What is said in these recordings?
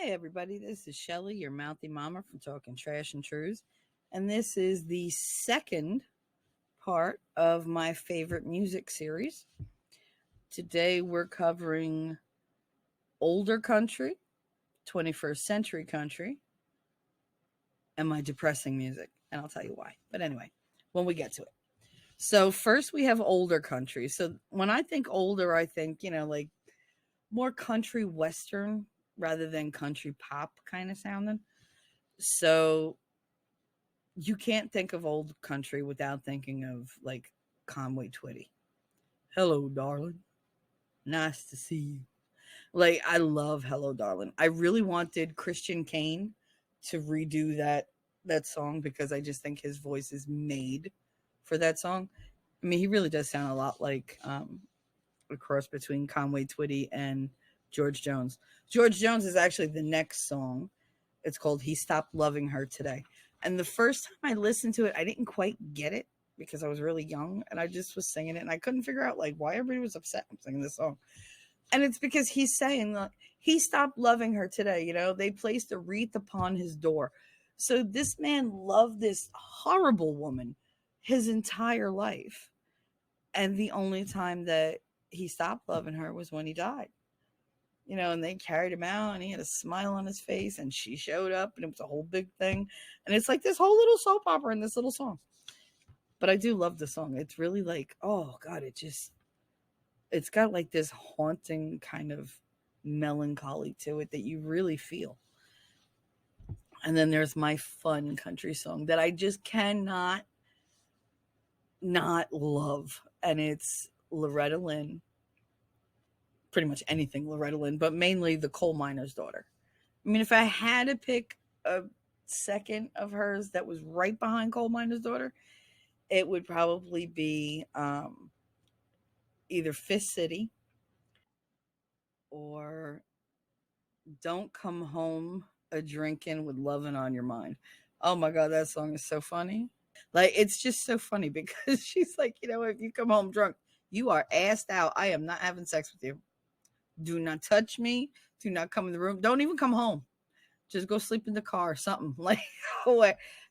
Hey everybody, this is Shelly, your mouthy mama from Talking Trash and Truths, and this is the second part of my favorite music series. Today we're covering older country, 21st century country, and my depressing music, and I'll tell you why. But anyway, when we get to it. So first we have older country. So when I think older, I think, like more country western rather than country pop kind of sounding. So you can't think of old country without thinking of like Conway Twitty. Hello, darling. Nice to see you. Like I love Hello, Darling. I really wanted Christian Kane to redo that song because I just think his voice is made for that song. I mean, he really does sound a lot like a cross between Conway Twitty and George Jones. George Jones is actually the next song. It's called He Stopped Loving Her Today. And the first time I listened to it, I didn't quite get it because I was really young and I just was singing it and I couldn't figure out like why everybody was upset I'm singing this song. And it's because he's saying like, he stopped loving her today. They placed a wreath upon his door. So this man loved this horrible woman his entire life. And the only time that he stopped loving her was when he died. And they carried him out and he had a smile on his face and she showed up and it was a whole big thing. And it's like this whole little soap opera in this little song. But I do love the song. It's really like, oh God, it's got like this haunting kind of melancholy to it that you really feel. And then there's my fun country song that I just cannot not love. And it's Loretta Lynn. Pretty much anything Loretta Lynn, but mainly the coal miner's daughter. I mean, if I had to pick a second of hers that was right behind coal miner's daughter, it would probably be either Fist City or Don't Come Home a Drinking with Lovin' on Your Mind. Oh my God, that song is so funny. Like, it's just so funny because she's like, if you come home drunk, you are assed out. I am not having sex with you. Do not touch me. Do not come in the room. Don't even come home. Just go sleep in the car or something. Like,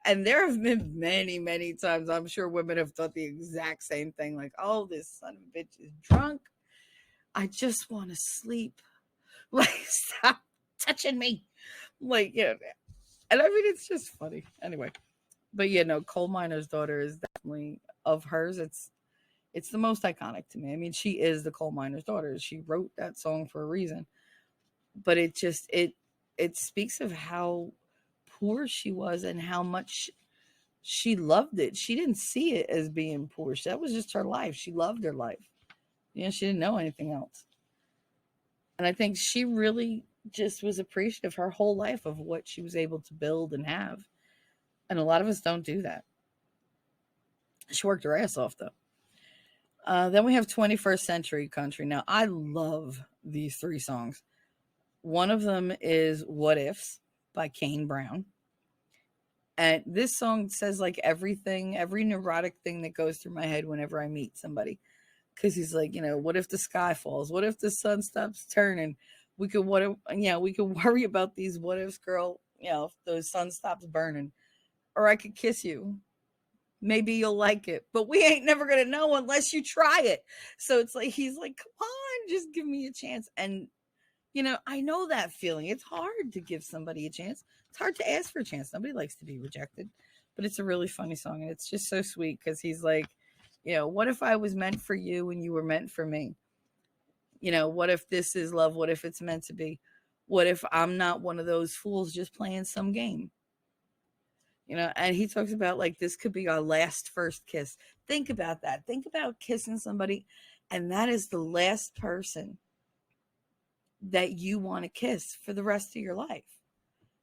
and there have been many, many times I'm sure women have thought the exact same thing. Like, oh, this son of a bitch is drunk. I just want to sleep. Like, stop touching me. Like, and I mean, it's just funny. Anyway, but Coal Miner's Daughter is definitely of hers. It's the most iconic to me. I mean, she is the coal miner's daughter. She wrote that song for a reason. But it speaks of how poor she was and how much she loved it. She didn't see it as being poor. That was just her life. She loved her life. She didn't know anything else. And I think she really just was appreciative her whole life of what she was able to build and have. And a lot of us don't do that. She worked her ass off, though. Then we have 21st Century Country. Now, I love these three songs. One of them is What Ifs by Kane Brown. And this song says like everything, every neurotic thing that goes through my head whenever I meet somebody. Because he's like, what if the sky falls? What if the sun stops turning? We could worry about these what ifs, girl. If the sun stops burning. Or I could kiss you. Maybe you'll like it, but we ain't never going to know unless you try it. So it's like, he's like, come on, just give me a chance. And, I know that feeling. It's hard to give somebody a chance. It's hard to ask for a chance. Nobody likes to be rejected, but it's a really funny song. And it's just so sweet because he's like, what if I was meant for you and you were meant for me? What if this is love? What if it's meant to be? What if I'm not one of those fools just playing some game? And he talks about like this could be our last first kiss. Think about that. Think about kissing somebody, and that is the last person that you want to kiss for the rest of your life.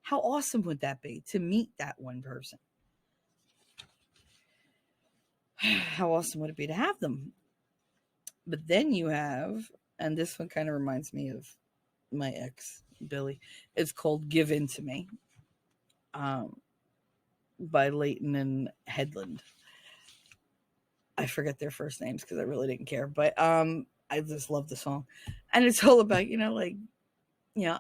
How awesome would that be to meet that one person? How awesome would it be to have them? But then you have, and this one kind of reminds me of my ex, Billy. It's called Give In to Me. By Leighton and Headland. I forget their first names because I really didn't care, but I just love the song. And it's all about,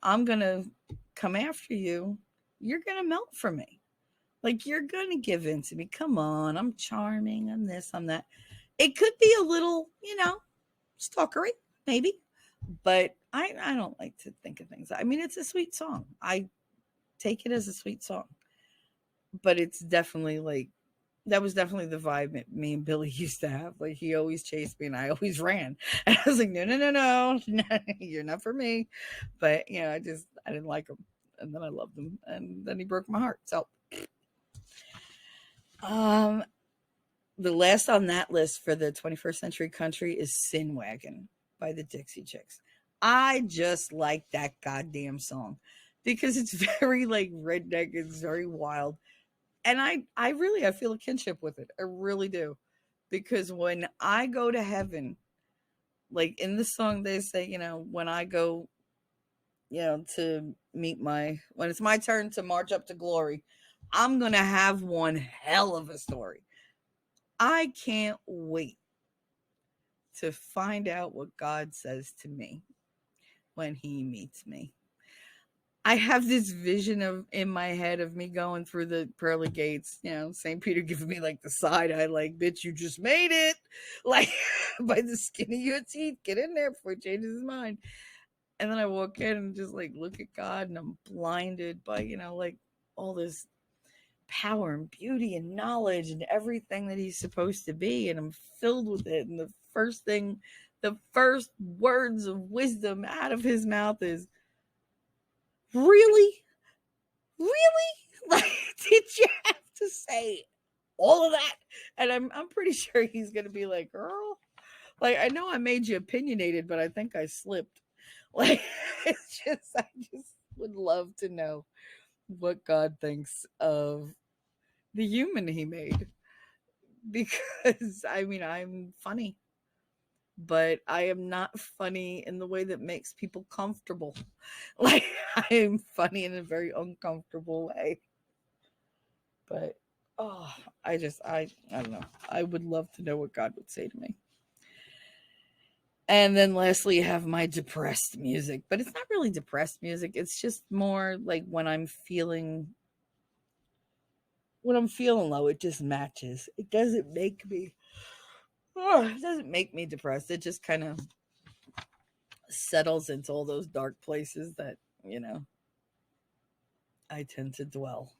I'm gonna come after you, you're going to melt for me. Like, you're going to give in to me. Come on, I'm charming, I'm this, I'm that. It could be a little, stalkery, maybe, but I don't like to think of things. I mean, it's a sweet song. I take it as a sweet song, but it's definitely like, that was definitely the vibe that me and Billy used to have. Like, he always chased me and I always ran. And I was like, no, no, no, no, no, you're not for me. But, I didn't like him. And then I loved him. And then he broke my heart. So, um, the last on that list for the 21st Century Country is Sin Wagon by the Dixie Chicks. I just like that goddamn song because it's very like redneck. It's very wild. And I feel a kinship with it. I really do. Because when I go to heaven, like in the song they say, when I go, to meet when it's my turn to march up to glory, I'm going to have one hell of a story. I can't wait to find out what God says to me when he meets me. I have this vision of in my head of me going through the pearly gates, St. Peter giving me like the side eye, like, bitch, you just made it. Like, by the skin of your teeth, get in there before he changes his mind. And then I walk in and just like look at God and I'm blinded by, like all this power and beauty and knowledge and everything that he's supposed to be. And I'm filled with it. And the first words of wisdom out of his mouth is, really? Really? Like, did you have to say all of that? And I'm pretty sure he's gonna be like, girl, like, I know I made you opinionated, but I think I slipped. Like, I just would love to know what God thinks of the human he made. Because I mean, I'm funny, but I am not funny in the way that makes people comfortable. Like, I am funny in a very uncomfortable way. But oh, I don't know. I would love to know what God would say to me. And then lastly, you have my depressed music, but it's not really depressed music. It's just more like when I'm feeling low, it just matches. It doesn't make me depressed. It just kind of settles into all those dark places that, I tend to dwell.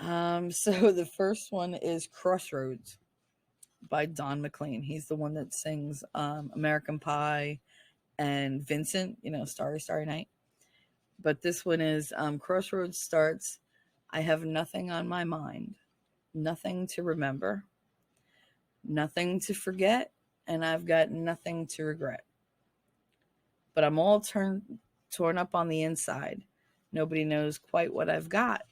So the first one is Crossroads by Don McLean. He's the one that sings American Pie and Vincent, Starry, Starry Night. But this one is Crossroads starts, I have nothing on my mind, nothing to remember, nothing to forget, and I've got nothing to regret. But I'm all torn up on the inside. Nobody knows quite what I've got.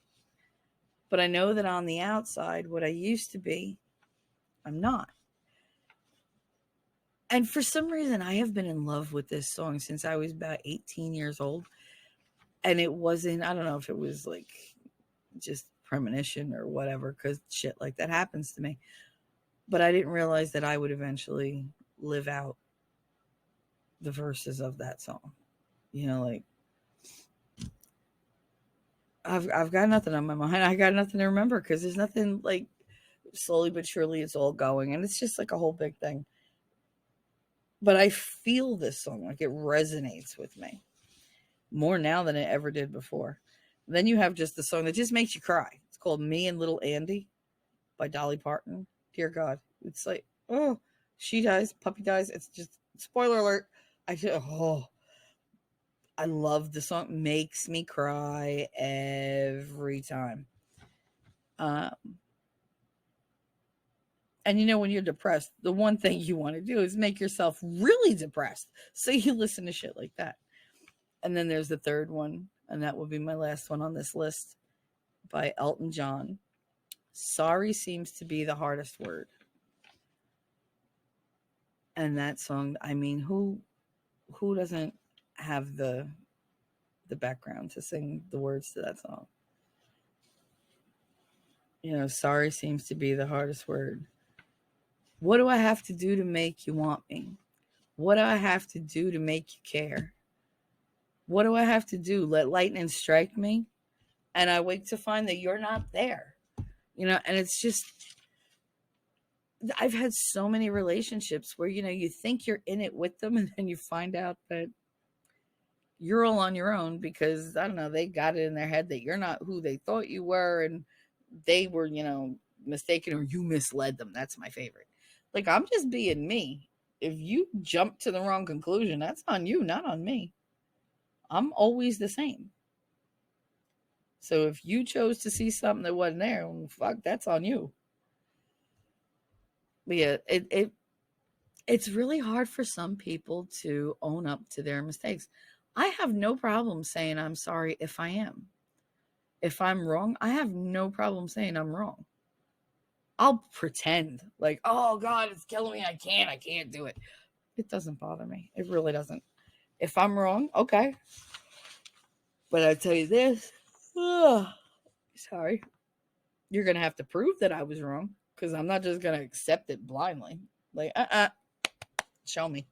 But I know that on the outside, what I used to be, I'm not. And for some reason, I have been in love with this song since I was about 18 years old. And it wasn't, I don't know if it was like just premonition or whatever, because shit like that happens to me. But I didn't realize that I would eventually live out the verses of that song. Like, I've got nothing on my mind. I got nothing to remember because there's nothing, like, slowly but surely it's all going. And it's just like a whole big thing. But I feel this song, like it resonates with me more now than it ever did before. Then you have just the song that just makes you cry. It's called Me and Little Andy by Dolly Parton. Dear God. It's like, oh, she dies, puppy dies. It's just, spoiler alert. I love the song. Makes me cry every time. And when you're depressed, the one thing you want to do is make yourself really depressed. So you listen to shit like that. And then there's the third one, and that will be my last one on this list, by Elton John. Sorry seems to be the hardest word. And that song, I mean, who doesn't have the background to sing the words to that song? Sorry seems to be the hardest word. What do I have to do to make you want me? What do I have to do to make you care? What do I have to do? Let lightning strike me? And I wake to find that you're not there. And it's just, I've had so many relationships where, you think you're in it with them and then you find out that you're all on your own because, I don't know, they got it in their head that you're not who they thought you were and they were, mistaken or you misled them. That's my favorite. Like, I'm just being me. If you jump to the wrong conclusion, that's on you, not on me. I'm always the same. So if you chose to see something that wasn't there, well, fuck, that's on you. But yeah, it's really hard for some people to own up to their mistakes. I have no problem saying I'm sorry if I am. If I'm wrong, I have no problem saying I'm wrong. I'll pretend like, oh God, it's killing me. I can't do it. It doesn't bother me. It really doesn't. If I'm wrong, okay. But I tell you this, sorry, you're gonna have to prove that I was wrong because I'm not just gonna accept it blindly. Like, show me.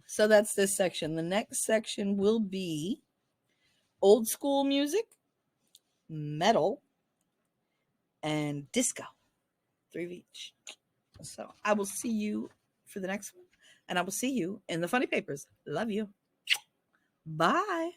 So that's this section. The next section will be old school music, metal, and disco. 3 of each. So I will see you for the next one. And I will see you in the funny papers. Love you. Bye.